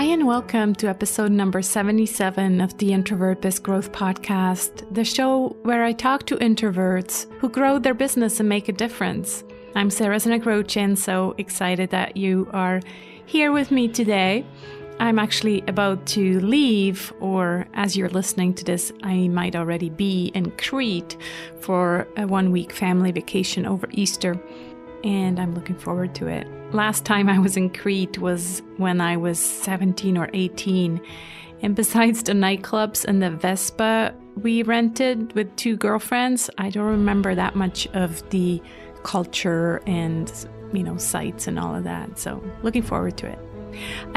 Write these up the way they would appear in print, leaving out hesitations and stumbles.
and welcome to episode number 77 of the Introvert Biz Growth Podcast, the show where I talk to introverts who grow their business and make a difference. I'm Sarah Zinekroche, and so excited that you are here with me today. I'm actually about to leave, or as you're listening to this, I might already be in Crete for a 1-week family vacation over Easter, and I'm looking forward to it. Last time I was in Crete was when I was 17 or 18, and besides the nightclubs and the Vespa we rented with 2 girlfriends, I don't remember that much of the culture and, sights and all of that, so looking forward to it.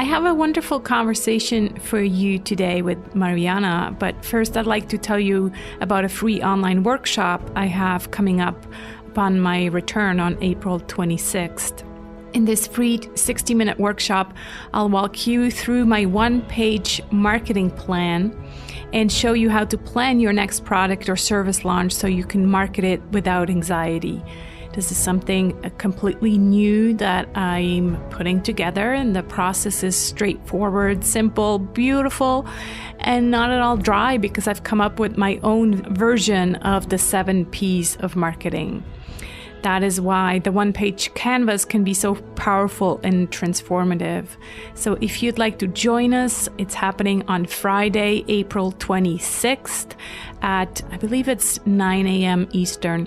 I have a wonderful conversation for you today with Mariana, but first I'd like to tell you about a free online workshop I have coming up upon my return on April 26th. In this free 60-minute workshop, I'll walk you through my 1-page marketing plan and show you how to plan your next product or service launch so you can market it without anxiety. This is something completely new that I'm putting together, and the process is straightforward, simple, beautiful, and not at all dry because I've come up with my own version of the 7 P's of marketing. That is why the 1-page canvas can be so powerful and transformative. So if you'd like to join us, it's happening on Friday, April 26th at, I believe it's 9 a.m. Eastern.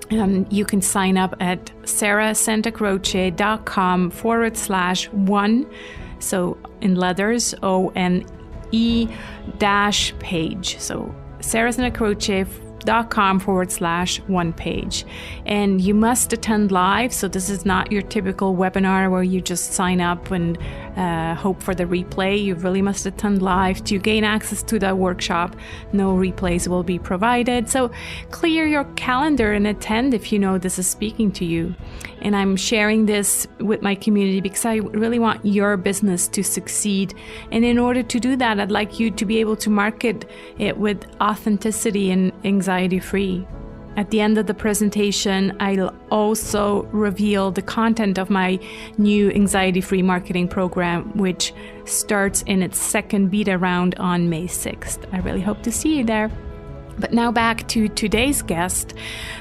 You can sign up at sarahsantacroce.com/1, so in letters, ONE-page. So sarahsantacroce.com/1-page. And you must attend live, so this is not your typical webinar where you just sign up and hope for the replay. You really must attend live to gain access to the workshop. No replays will be provided, so clear your calendar and attend if you know this is speaking to you. And I'm sharing this with my community because I really want your business to succeed. And in order to do that, I'd like you to be able to market it with authenticity and anxiety-free. At the end of the presentation, I'll also reveal the content of my new anxiety-free marketing program, which starts in its 2nd beta round on May 6th. I really hope to see you there. But now back to today's guest.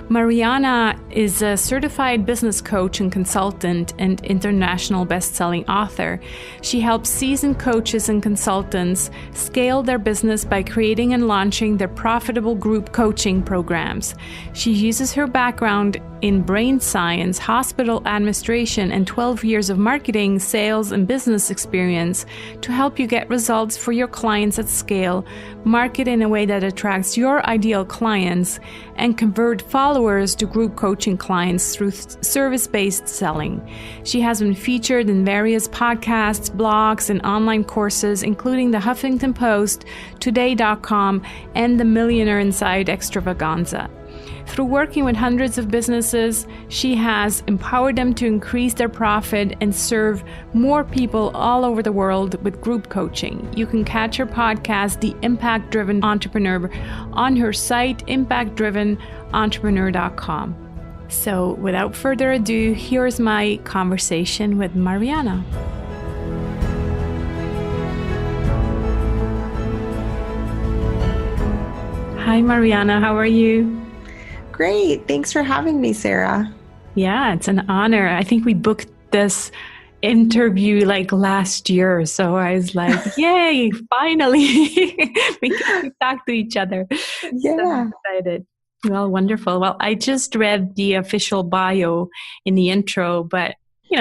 Mariana is a certified business coach and consultant and international best-selling author. She helps seasoned coaches and consultants scale their business by creating and launching their profitable group coaching programs. She uses her background in brain science, hospital administration, and 12 years of marketing, sales, and business experience to help you get results for your clients at scale, market in a way that attracts your ideal clients, and convert followers to group coaching clients through service-based selling. She has been featured in various podcasts, blogs, and online courses, including the Huffington Post, Today.com, and the Millionaire Insider Extravaganza. Through working with hundreds of businesses, she has empowered them to increase their profit and serve more people all over the world with group coaching. You can catch her podcast, The Impact Driven Entrepreneur, on her site, impactdrivenentrepreneur.com. So without further ado, here's my conversation with Mariana. Hi, Mariana. How are you? Great. Thanks for having me, Sarah. Yeah, it's an honor. I think we booked this interview like last year. So I was like, yay, finally, we can talk to each other. Yeah. So excited. Well, wonderful. Well, I just read the official bio in the intro, but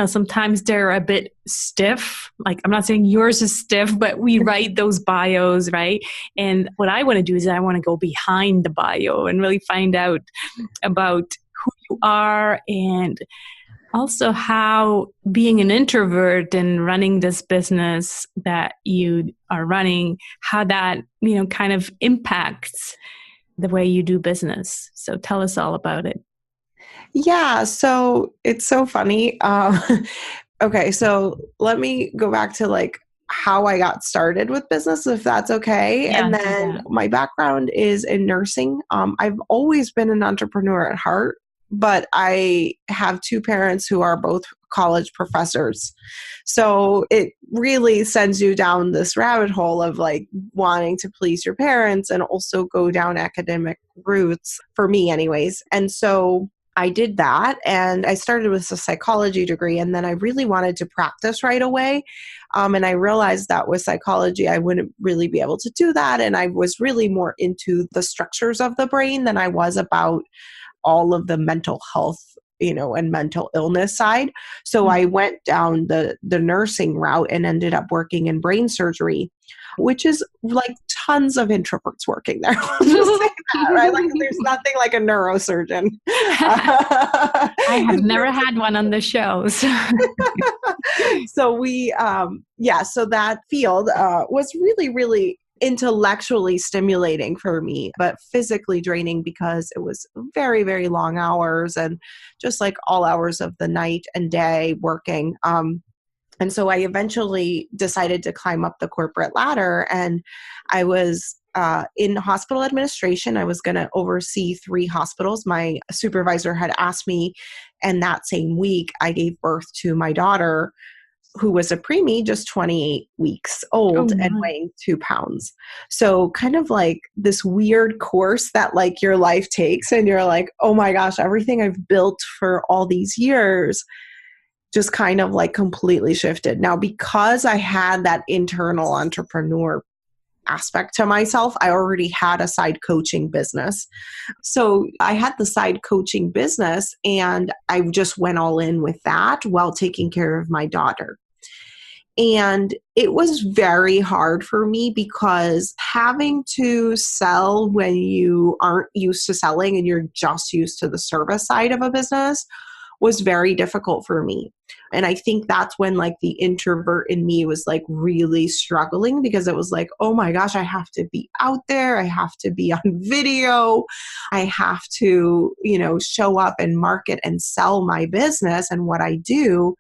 sometimes they're a bit stiff. Like, I'm not saying yours is stiff, but we write those bios, right? And what I want to do is I want to go behind the bio and really find out about who you are, and also how being an introvert and running this business that you are running, how that, kind of impacts the way you do business. So tell us all about it. Yeah, so it's so funny. Okay, so let me go back to how I got started with business, if that's okay. Yeah, and then my background is in nursing. I've always been an entrepreneur at heart. but I have two parents who are both college professors. So it really sends you down this rabbit hole of like wanting to please your parents and also go down academic routes, for me anyways. And so I did that, and I started with a psychology degree, and then I really wanted to practice right away. And I realized that with psychology, I wouldn't really be able to do that. And I was really more into the structures of the brain than I was about all of the mental health, and mental illness side. So I went down the nursing route and ended up working in brain surgery, which is like tons of introverts working there. I'll just say that, right? Like there's nothing like a neurosurgeon. I have never had one on the show. So we, so that field was really, really intellectually stimulating for me, but physically draining because it was very, very long hours and just like all hours of the night and day working. And so I eventually decided to climb up the corporate ladder, and I was in hospital administration. I was going to oversee 3 hospitals. My supervisor had asked me, and that same week I gave birth to my daughter, who was a preemie, just 28 weeks old and weighing 2 pounds. So kind of like this weird course that like your life takes, and you're like, oh my gosh, everything I've built for all these years just kind of like completely shifted. Now, because I had that internal entrepreneur aspect to myself, I already had a side coaching business. So I had the side coaching business, and I just went all in with that while taking care of my daughter. And it was very hard for me because having to sell when you aren't used to selling and you're just used to the service side of a business was very difficult for me. And I think that's when like the introvert in me was like really struggling, because it was like, oh my gosh, I have to be out there. I have to be on video. I have to, show up and market and sell my business and what I do.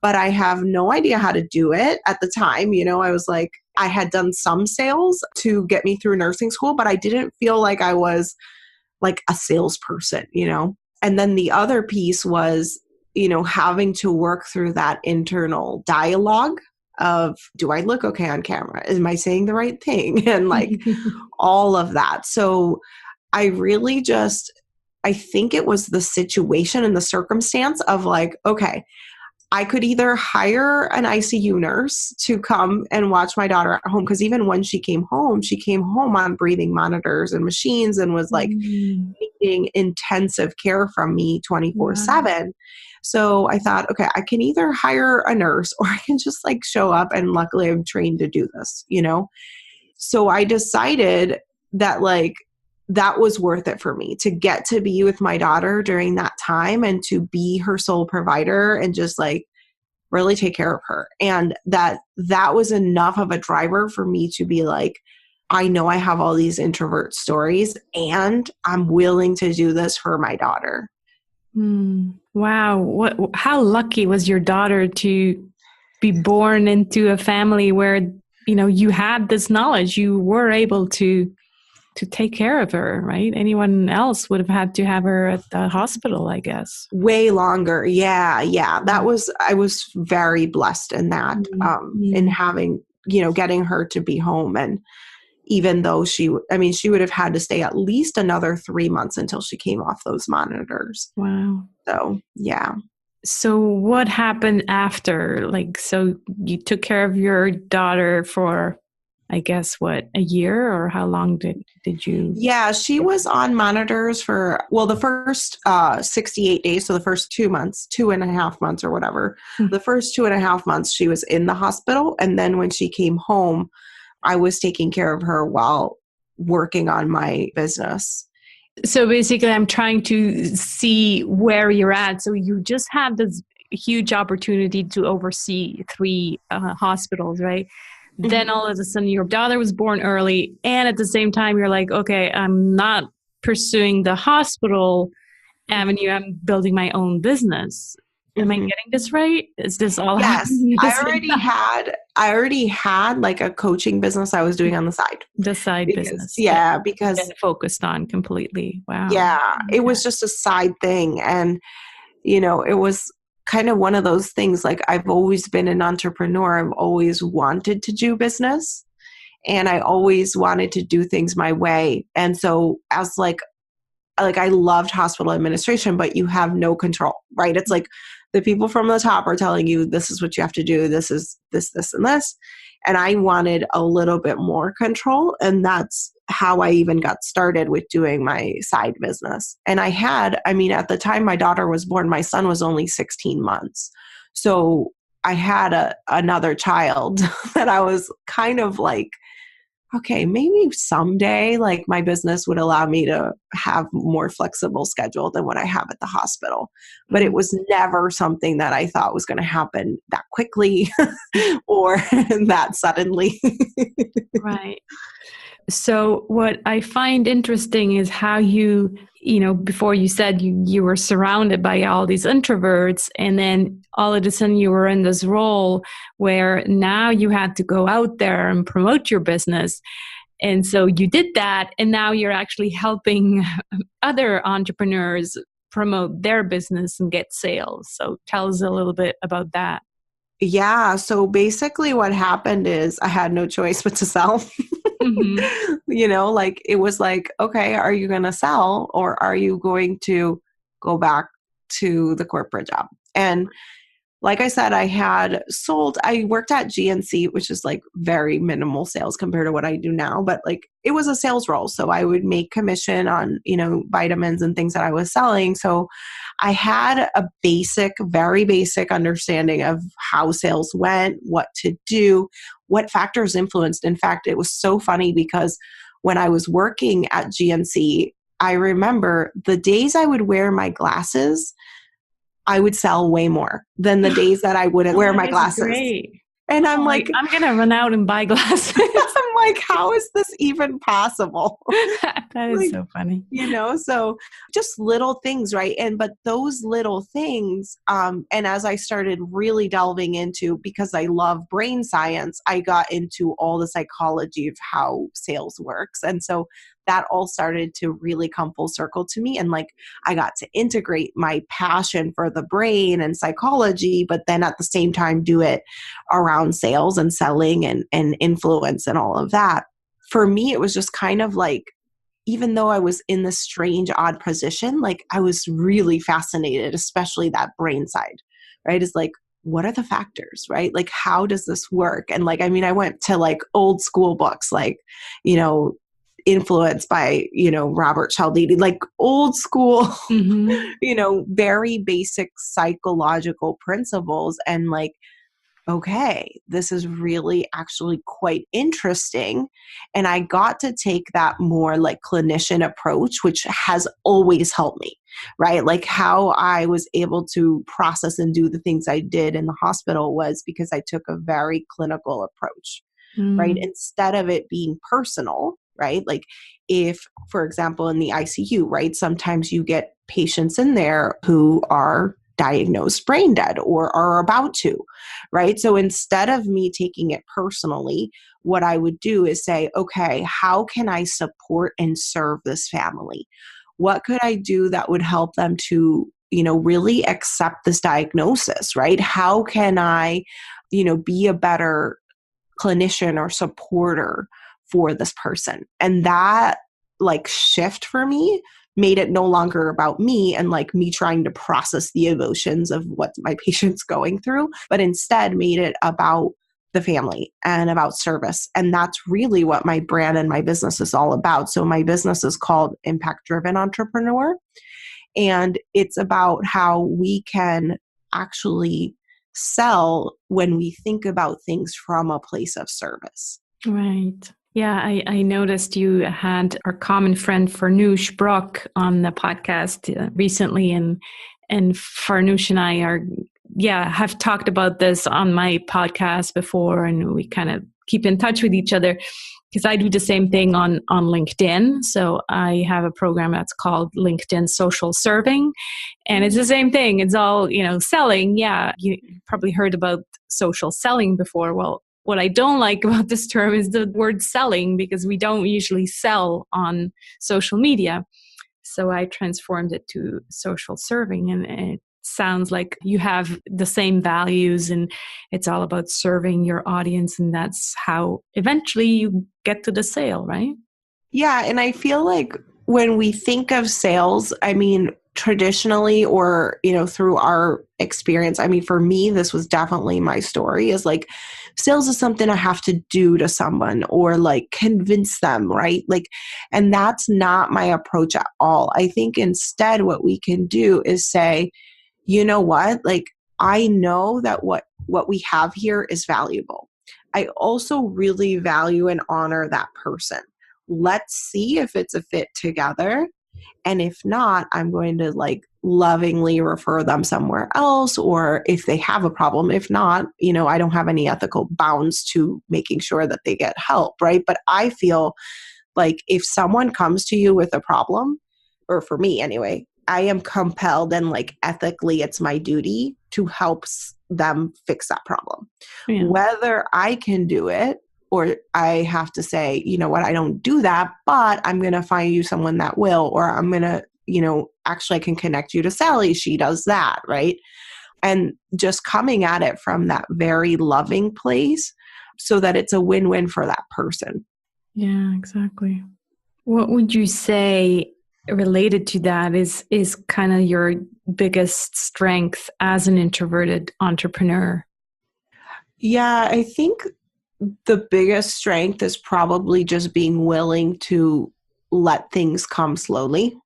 But I have no idea how to do it at the time. I was like, I had done some sales to get me through nursing school, but I didn't feel like I was like a salesperson, And then the other piece was, having to work through that internal dialogue of, do I look okay on camera? Am I saying the right thing? And like all of that. So I really I think it was the situation and the circumstance of like, okay, I could either hire an ICU nurse to come and watch my daughter at home, because even when she came home on breathing monitors and machines and was like needing intensive care from me 24/7. So I thought, okay, I can either hire a nurse or I can just like show up, and luckily I'm trained to do this, So I decided that like that was worth it for me to get to be with my daughter during that time and to be her sole provider and just like really take care of her. And that was enough of a driver for me to be like, I know I have all these introvert stories and I'm willing to do this for my daughter. Wow. How lucky was your daughter to be born into a family where, you had this knowledge, you were able to take care of her, right? Anyone else would have had to have her at the hospital, I guess. Way longer. Yeah. I was very blessed in that, in having, getting her to be home. And even though she would have had to stay at least another 3 months until she came off those monitors. Wow. So, yeah. So what happened after? So you took care of your daughter for, I guess, a year, or how long did you? Yeah, she was on monitors for, the first 68 days. So the first 2 months, 2.5 months or whatever. The first 2.5 months she was in the hospital. And then when she came home, I was taking care of her while working on my business. So basically I'm trying to see where you're at. So you just had this huge opportunity to oversee 3 hospitals, right? Then all of a sudden your daughter was born early. And at the same time, you're like, okay, I'm not pursuing the hospital avenue. I'm building my own business. Am I getting this right? Is this all Yes, happening at the I same time? already had like a coaching business I was doing on the side. The side Because business that yeah, you've because been focused on completely. Wow. yeah, it Okay. was just a side thing. And, it was kind of one of those things, like I've always been an entrepreneur. I've always wanted to do business and I always wanted to do things my way. And so as like I loved hospital administration, but you have no control, right? It's like the people from the top are telling you, this is what you have to do. This is this, and this. And I wanted a little bit more control. And that's how I even got started with doing my side business. And at the time my daughter was born, my son was only 16 months. So I had another child that I was kind of like, okay, maybe someday like my business would allow me to have more flexible schedule than what I have at the hospital. But it was never something that I thought was going to happen that quickly or that suddenly. Right. So what I find interesting is how before you said you were surrounded by all these introverts, and then all of a sudden you were in this role where now you had to go out there and promote your business. And so you did that, and now you're actually helping other entrepreneurs promote their business and get sales. So tell us a little bit about that. Yeah. So basically what happened is I had no choice but to sell. Mm-hmm. Like it was like, okay, are you going to sell or are you going to go back to the corporate job? And like I said, I worked at GNC, which is like very minimal sales compared to what I do now, but like it was a sales role. So I would make commission on, vitamins and things that I was selling. So I had a very basic understanding of how sales went, what to do, what factors influenced. In fact, it was so funny because when I was working at GNC, I remember the days I would wear my glasses, I would sell way more than the days that I wouldn't wear my glasses. Great. And I'm like, I'm going to run out and buy glasses. I'm like, how is this even possible? That is so funny. So just little things, right? But those little things, and as I started really delving into, because I love brain science, I got into all the psychology of how sales works. And so that all started to really come full circle to me. And like, I got to integrate my passion for the brain and psychology, but then at the same time do it around sales and selling and influence and all of that. For me, it was just kind of like, even though I was in this strange, odd position, like I was really fascinated, especially that brain side, right? It's like, what are the factors, right? Like, how does this work? And like, I went to like old school books, like, influenced by, Robert Cialdini, like old school, very basic psychological principles. And like, okay, this is really actually quite interesting. And I got to take that more like clinician approach, which has always helped me, right? Like how I was able to process and do the things I did in the hospital was because I took a very clinical approach, right? Instead of it being personal, right? Like if, for example, in the ICU, right, sometimes you get patients in there who are diagnosed brain dead or are about to, right? So instead of me taking it personally, what I would do is say, okay, how can I support and serve this family? What could I do that would help them to, really accept this diagnosis, right? How can I, be a better clinician or supporter for this person? And that like shift for me made it no longer about me and like me trying to process the emotions of what my patient's going through, but instead made it about the family and about service. And that's really what my brand and my business is all about. So my business is called Impact Driven Entrepreneur. And it's about how we can actually sell when we think about things from a place of service. Right. Yeah, I noticed you had our common friend Farnoosh Brock on the podcast recently, and Farnoosh and I have talked about this on my podcast before, and we kind of keep in touch with each other. Because I do the same thing on LinkedIn. So I have a program that's called LinkedIn Social Serving. And it's the same thing. It's all, selling. Yeah, you probably heard about social selling before. Well, what I don't like about this term is the word selling, because we don't usually sell on social media. So I transformed it to social serving, and it sounds like you have the same values, and it's all about serving your audience, and that's how eventually you get to the sale, right? Yeah, and I feel like when we think of sales, I mean, traditionally or, through our experience, I mean, for me, this was definitely my story, is like sales is something I have to do to someone or like convince them, right? Like, and that's not my approach at all. I think instead what we can do is say, you know what, like, I know that what we have here is valuable. I also really value and honor that person. Let's see if it's a fit together. And if not, I'm going to like lovingly refer them somewhere else, or if they have a problem. If not, I don't have any ethical bounds to making sure that they get help, right? But I feel like if someone comes to you with a problem, or for me anyway, I am compelled and like ethically it's my duty to help them fix that problem. Yeah. Whether I can do it or I have to say, you know what, I don't do that, but I'm going to find you someone that will, or I'm going to, actually I can connect you to Sally. She does that, right? And just coming at it from that very loving place so that it's a win-win for that person. Yeah, exactly. What would you say related to that is kind of your biggest strength as an introverted entrepreneur? Yeah, I think the biggest strength is probably just being willing to let things come slowly,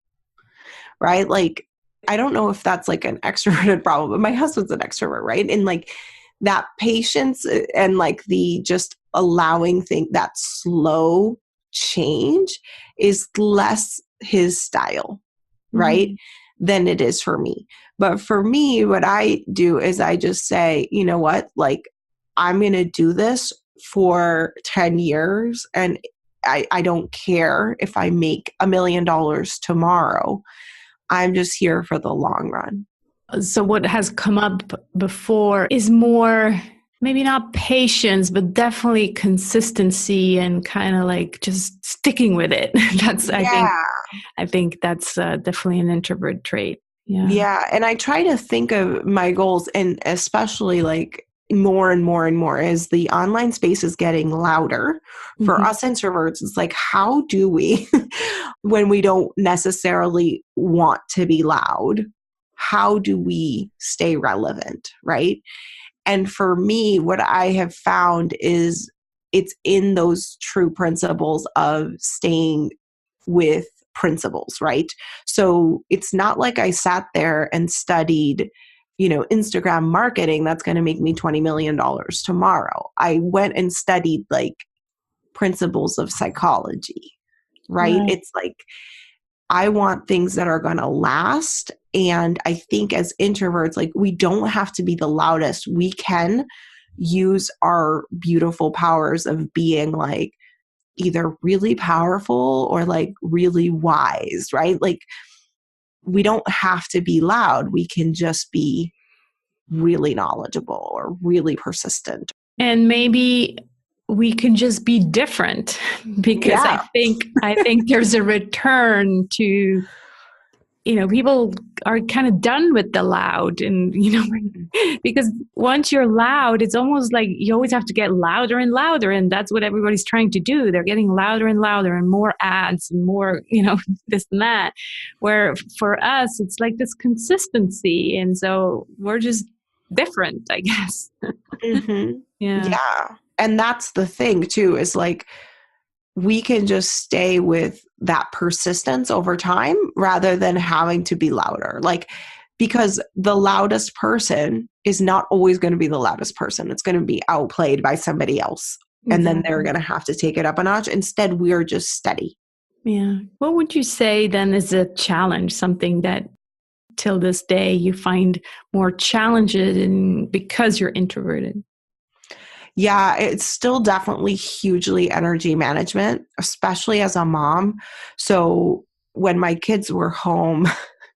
right? Like, I don't know if that's like an extroverted problem, but my husband's an extrovert, right? And like that patience and like the just allowing that slow change is less his style, right? Than it is for me. But for me, what I do is I just say, you know what, like, I'm going to do this for 10 years and I don't care if I make $1 million tomorrow. I'm just here for the long run. So what has come up before is more, maybe not patience, but definitely consistency and kind of like just sticking with it. I think that's definitely an introvert trait. Yeah. Yeah. And I try to think of my goals, and especially like more and more and more as the online space is getting louder for us introverts. It's like, how do we, when we don't necessarily want to be loud, how do we stay relevant, right? And for me, what I have found is it's in those true principles of staying with principles, right? So it's not like I sat there and studied, Instagram marketing that's going to make me $20 million tomorrow. I went and studied like principles of psychology, right? It's like, I want things that are going to last. And I think as introverts, like, we don't have to be the loudest. We can use our beautiful powers of being like either really powerful or like really wise, right? Like, we don't have to be loud. We can just be really knowledgeable or really persistent. And maybe we can just be different, because I think there's a return to, people are kind of done with the loud, and, because once you're loud, it's almost like you always have to get louder and louder. And that's what everybody's trying to do. They're getting louder and louder and more ads and more, this and that, where for us, it's like this consistency. And so we're just different, I guess. Yeah. And that's the thing too, is like, we can just stay with that persistence over time rather than having to be louder. Like, because the loudest person is not always going to be the loudest person. It's going to be outplayed by somebody else. Exactly. And then they're going to have to take it up a notch. Instead, we are just steady. Yeah. What would you say then is a challenge, something that till this day you find more challenges in because you're introverted? Yeah, it's still definitely hugely energy management, especially as a mom. So when my kids were home,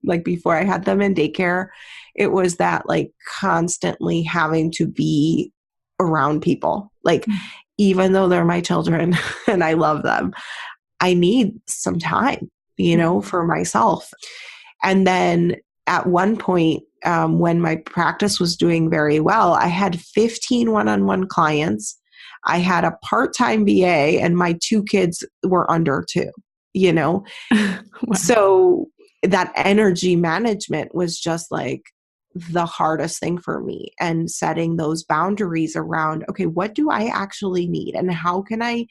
like before I had them in daycare, it was that like constantly having to be around people. Like, even though they're my children and I love them, I need some time, for myself. And then at one point, when my practice was doing very well, I had 15 one-on-one clients. I had a part-time VA and my 2 kids were under 2, you know? Wow. So that energy management was just like the hardest thing for me, and setting those boundaries around, okay, what do I actually need and how can I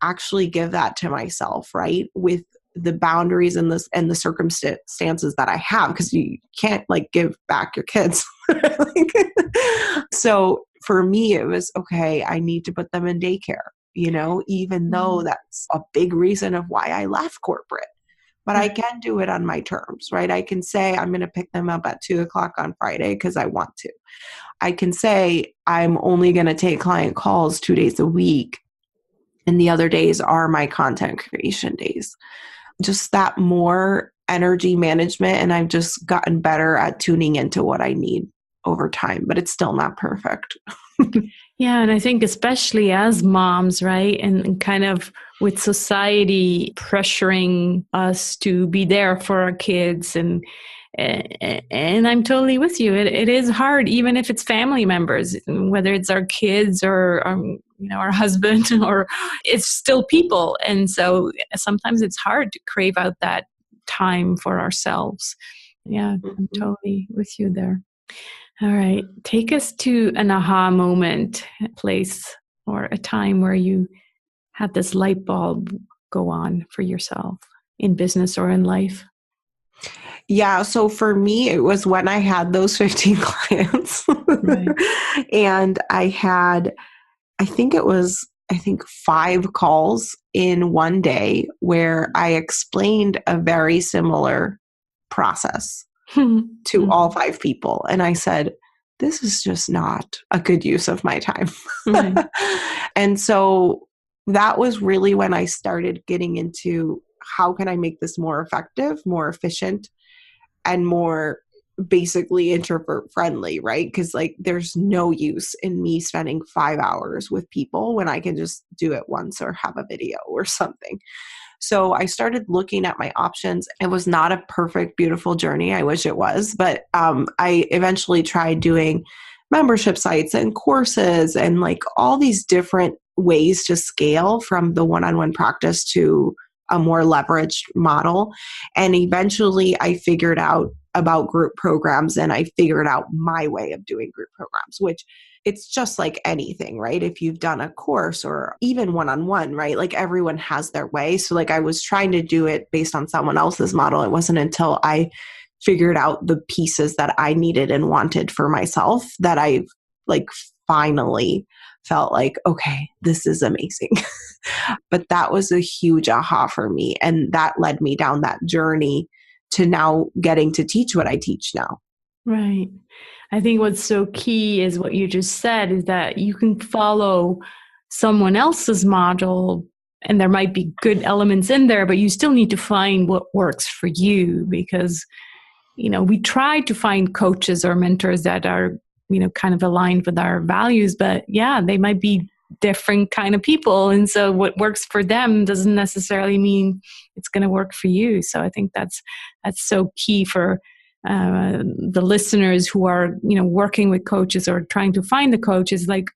actually give that to myself, right? With the boundaries and the circumstances that I have, because you can't like give back your kids. So for me, it was okay, I need to put them in daycare, even though that's a big reason of why I left corporate. But I can do it on my terms, right? I can say I'm going to pick them up at 2:00 on Friday because I want to. I can say I'm only going to take client calls 2 days a week, and the other days are my content creation days. Just that more energy management. And I've just gotten better at tuning into what I need over time, but it's still not perfect. Yeah. And I think especially as moms, right? And kind of with society pressuring us to be there for our kids, and I'm totally with you. It is hard, even if it's family members, whether it's our kids or our husband, or it's still people. And so sometimes it's hard to crave out that time for ourselves. Yeah, I'm totally with you there. All right. Take us to an aha moment, a place or a time where you had this light bulb go on for yourself in business or in life. Yeah. So for me, it was when I had those 15 clients. Right. And I had, I think 5 calls in one day where I explained a very similar process to all 5 people. And I said, this is just not a good use of my time. Right. And so that was really when I started getting into how can I make this more effective, more efficient, and more basically introvert friendly, right? Because like there's no use in me spending 5 hours with people when I can just do it once or have a video or something. So I started looking at my options. It was not a perfect, beautiful journey. I wish it was, but I eventually tried doing membership sites and courses and like all these different ways to scale from the one-on-one practice to a more leveraged model. And eventually I figured out about group programs, and I figured out my way of doing group programs, which it's just like anything, right? If you've done a course or even one-on-one, right? Like everyone has their way. So like I was trying to do it based on someone else's model. It wasn't until I figured out the pieces that I needed and wanted for myself that I like finally felt like, okay, this is amazing. But that was a huge aha for me. And that led me down that journey to now getting to teach what I teach now. Right. I think what's so key is what you just said, is that you can follow someone else's model and there might be good elements in there, but you still need to find what works for you, because, we try to find coaches or mentors that are, kind of aligned with our values, but yeah, they might be different kind of people. And so what works for them doesn't necessarily mean it's going to work for you. So I think that's so key for the listeners who are, working with coaches or trying to find the coaches. Like,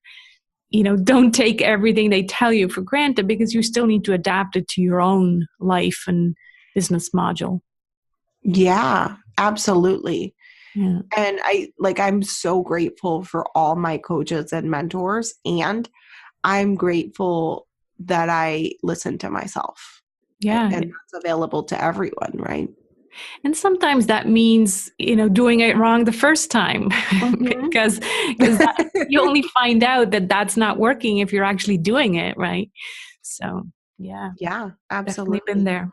don't take everything they tell you for granted, because you still need to adapt it to your own life and business module. Yeah, absolutely. Yeah. And I'm so grateful for all my coaches and mentors, and I'm grateful that I listen to myself. Yeah. And that's available to everyone, right? And sometimes that means, doing it wrong the first time, because you only find out that that's not working if you're actually doing it, right? So, yeah. Yeah, absolutely. Definitely been there.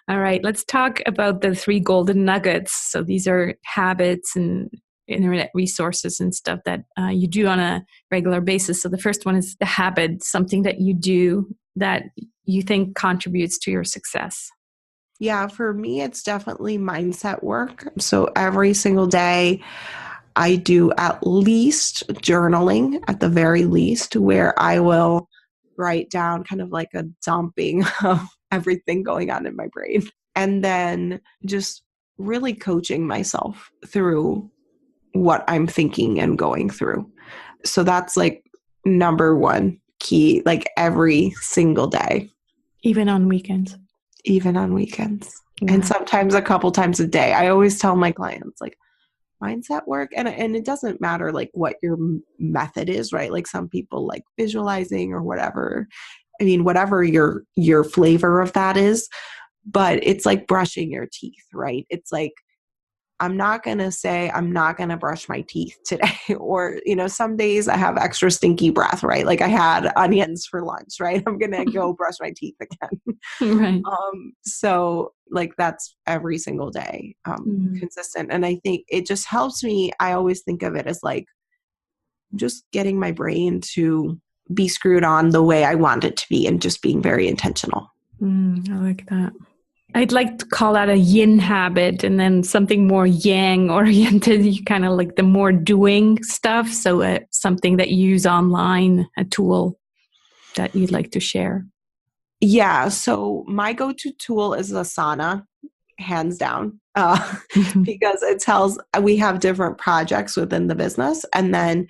All right, let's talk about the 3 golden nuggets. So these are habits and internet resources and stuff that you do on a regular basis. So the first one is the habit, something that you do that you think contributes to your success. Yeah, for me, it's definitely mindset work. So every single day, I do at least journaling, at the very least, where I will write down kind of like a dumping of everything going on in my brain. And then just really coaching myself through what I'm thinking and going through. So that's like number one key, like every single day. Even on weekends. Even on weekends. Yeah. And sometimes a couple times a day. I always tell my clients, like, mindset work, and it doesn't matter like what your method is, right? Like some people like visualizing or whatever. I mean, whatever your flavor of that is, but it's like brushing your teeth, right? It's like, I'm not going to say I'm not going to brush my teeth today. Or, some days I have extra stinky breath, right? Like I had onions for lunch, right? I'm going to go brush my teeth again. Right. So like that's every single day, consistent. And I think it just helps me. I always think of it as like just getting my brain to be screwed on the way I want it to be and just being very intentional. I like that. I'd like to call that a yin habit, and then something more yang oriented, you kind of like the more doing stuff. So something that you use online, a tool that you'd like to share. Yeah. So my go-to tool is Asana, hands down, because it tells we have different projects within the business. And then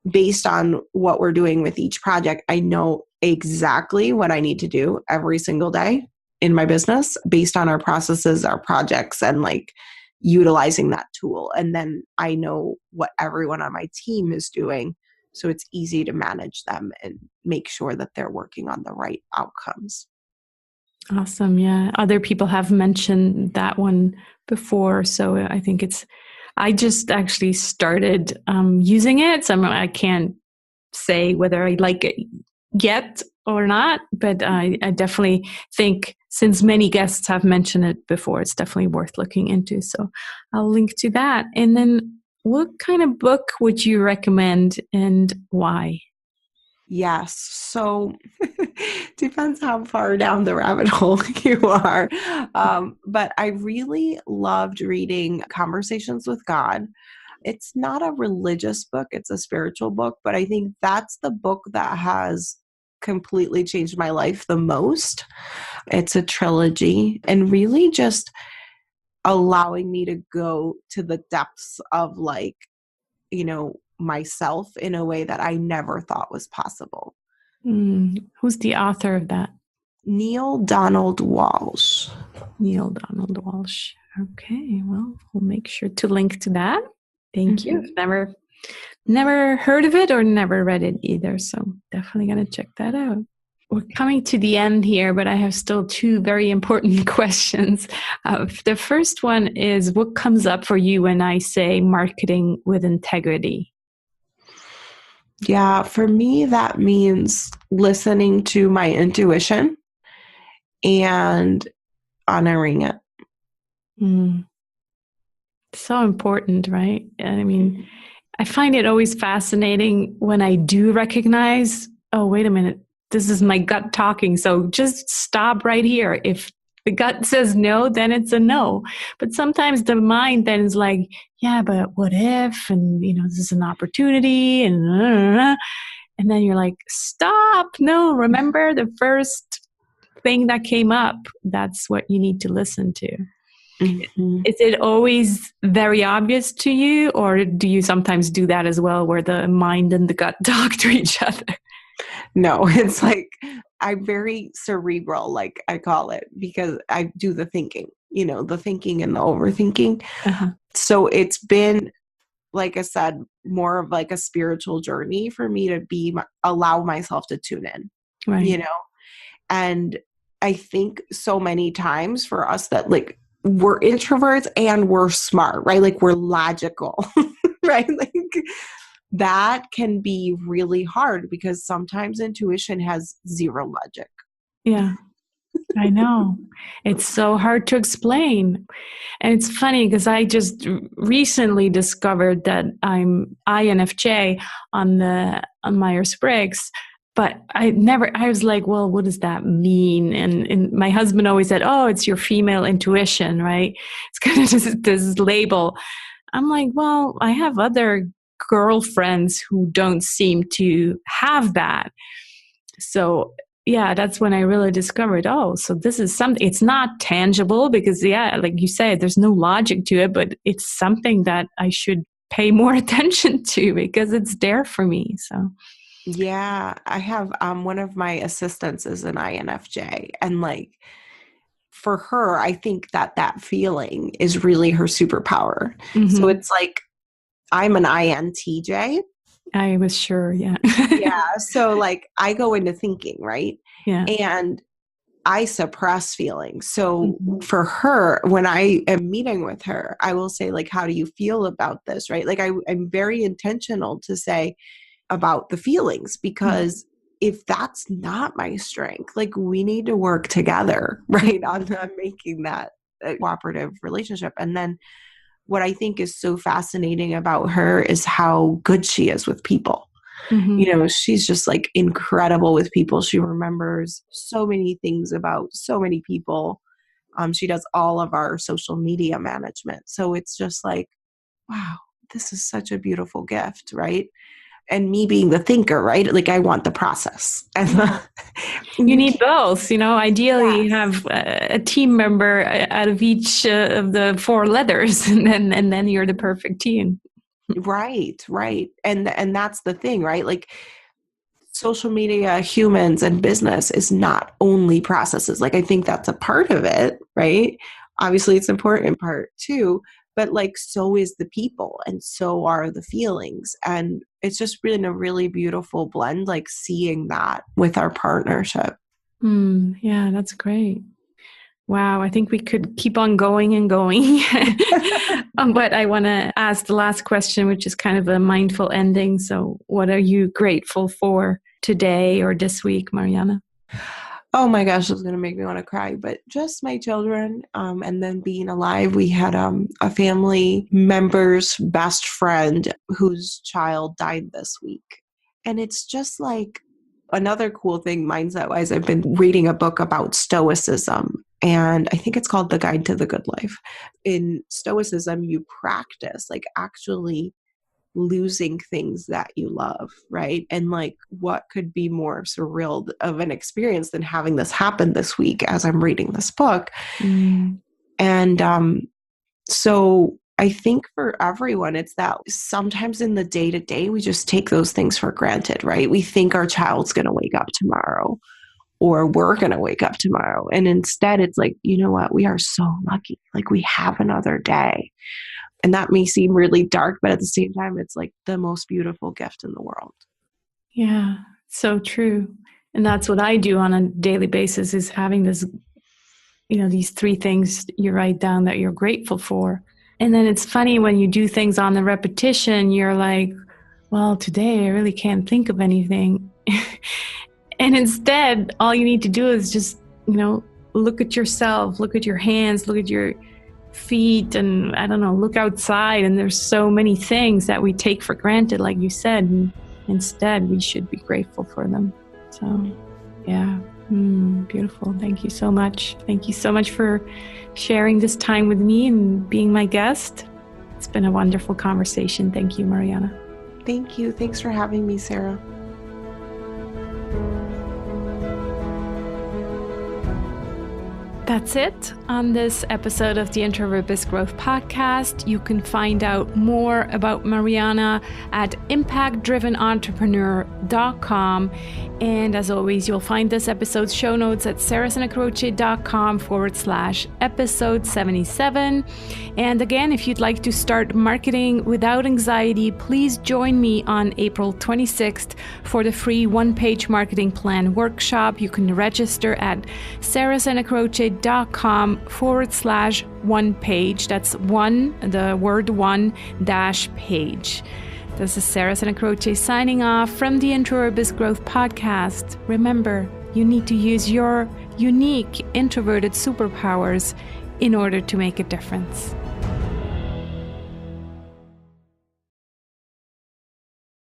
based on what we're doing with each project, I know exactly what I need to do every single day in my business based on our processes, our projects, and like utilizing that tool. And then I know what everyone on my team is doing. So it's easy to manage them and make sure that they're working on the right outcomes. Awesome. Yeah. Other people have mentioned that one before. So I think I just actually started using it. So I can't say whether I like it yet or not, but I definitely think since many guests have mentioned it before, it's definitely worth looking into. So I'll link to that. And then what kind of book would you recommend and why? Yes. So depends how far down the rabbit hole you are. But I really loved reading Conversations with God. It's not a religious book, it's a spiritual book, but I think that's the book that has completely changed my life the most. It's a trilogy and really just allowing me to go to the depths of like, myself in a way that I never thought was possible. Who's the author of that? Neil Donald Walsh. Neil Donald Walsh. Okay, well, we'll make sure to link to that. Thank you. Never heard of it or never read it either, so definitely going to check that out. We're coming to the end here, but I have still two very important questions. The first one is, what comes up for you when I say marketing with integrity? Yeah, for me, that means listening to my intuition and honoring it. So important, right? I mean, I find it always fascinating when I do recognize, oh, wait a minute, this is my gut talking. So just stop right here. If the gut says no, then it's a no. But sometimes the mind then is like, yeah, but what if? And, this is an opportunity. And then you're like, stop. No, remember the first thing that came up. That's what you need to listen to. Mm-hmm. Is it always very obvious to you, or do you sometimes do that as well, where the mind and the gut talk to each other? No, it's like I'm very cerebral, like I call it, because I do the thinking, the thinking and the overthinking. Uh-huh. So it's been, like I said, more of like a spiritual journey for me to allow myself to tune in, right. And I think so many times for us that like we're introverts and we're smart, right? Like we're logical, right? Like that can be really hard because sometimes intuition has zero logic. Yeah, I know. It's so hard to explain. And it's funny because I just recently discovered that I'm INFJ on Myers-Briggs, but I was like, well, what does that mean? And my husband always said, oh, it's your female intuition, right? It's kind of just this label. I'm like, well, I have other girlfriends who don't seem to have that. So yeah, that's when I really discovered, oh, so this is something, it's not tangible because, yeah, like you said, there's no logic to it, but it's something that I should pay more attention to because it's there for me. So, yeah, I have one of my assistants is an INFJ, and like for her, I think that feeling is really her superpower. So it's like I'm an INTJ. I was sure, yeah. Yeah. So like I go into thinking, right? Yeah. And I suppress feelings. So for her, when I am meeting with her, I will say like, how do you feel about this? Right? Like I'm very intentional to say about the feelings, because if that's not my strength, like we need to work together, right? On making that a cooperative relationship. And then what I think is so fascinating about her is how good she is with people. You know, she's just like incredible with people. She remembers so many things about so many people. She does all of our social media management. So it's just like, wow, this is such a beautiful gift, right? And me being the thinker, right? Like I want the process. And you need both, you know, ideally you have a team member out of each of the 4 letters and then you're the perfect team. Right. And that's the thing, right? Like social media, humans, and business is not only processes. Like I think that's a part of it, right? Obviously it's an important part too, but like so is the people and so are the feelings. And it's just been a really beautiful blend, like seeing that with our partnership. Yeah, that's great. Wow, I think we could keep on going and going. But I want to ask the last question, which is kind of a mindful ending. So what are you grateful for today or this week, Mariana? Oh my gosh, it's going to make me want to cry, but just my children and then being alive. We had a family member's best friend whose child died this week. And it's just like another cool thing mindset-wise. I've been reading a book about Stoicism, and I think it's called The Guide to the Good Life. In Stoicism, you practice like actually losing things that you love, right? And like what could be more surreal of an experience than having this happen this week as I'm reading this book. And so I think for everyone, it's that sometimes in the day-to-day, we just take those things for granted, right? We think our child's going to wake up tomorrow or we're going to wake up tomorrow. And instead it's like, you know what? We are so lucky. Like we have another day. And that may seem really dark, but at the same time, it's like the most beautiful gift in the world. Yeah, so true. And that's what I do on a daily basis is having this, you know, these 3 things you write down that you're grateful for. And then it's funny when you do things on the repetition, you're like, well, today I really can't think of anything. And instead, all you need to do is just, you know, look at yourself, look at your hands, look at your feet, and I don't know, look outside. And there's so many things that we take for granted, like you said, and instead we should be grateful for them. So yeah, beautiful. Thank you so much. Thank you so much for sharing this time with me and being my guest. It's been a wonderful conversation. Thank you, Mariana. Thank you. Thanks for having me, Sarah. That's it on this episode of the Introvert Biz Growth Podcast. You can find out more about Mariana at impactdrivenentrepreneur.com. And as always, you'll find this episode's show notes at sarahsanacroce.com/episode 77. And again, if you'd like to start marketing without anxiety, please join me on April 26th for the free one-page marketing plan workshop. You can register at sarahsanacroce.com/one-page. That's one, the word one dash page. This is Sarah Sanacroce signing off from the Introvert Biz Growth Podcast. Remember, you need to use your unique introverted superpowers in order to make a difference.